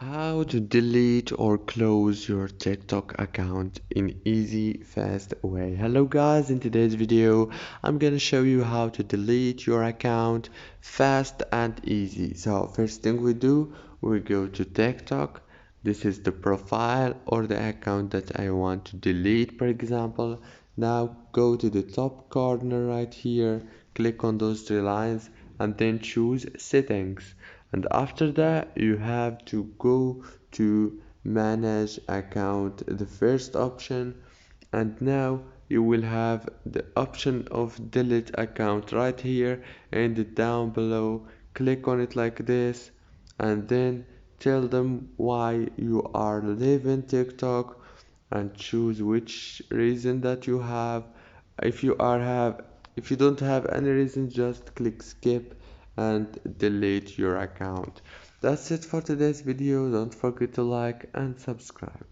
How to delete or close your TikTok account in easy, fast way. Hello guys, in today's video, I'm gonna show you how to delete your account fast and easy. So first thing we do, we go to TikTok. This is the profile or the account that I want to delete, for example. Now go to the top corner right here, click on those three lines and then choose settings, and after that you have to go to manage account, the first option, and now you will have the option of delete account right here and down below. Click on it like this and then tell them why you are leaving TikTok and choose which reason that you have. If you are have if you don't have any reason, just click skip and delete your account. That's it for today's video. Don't forget to like and subscribe.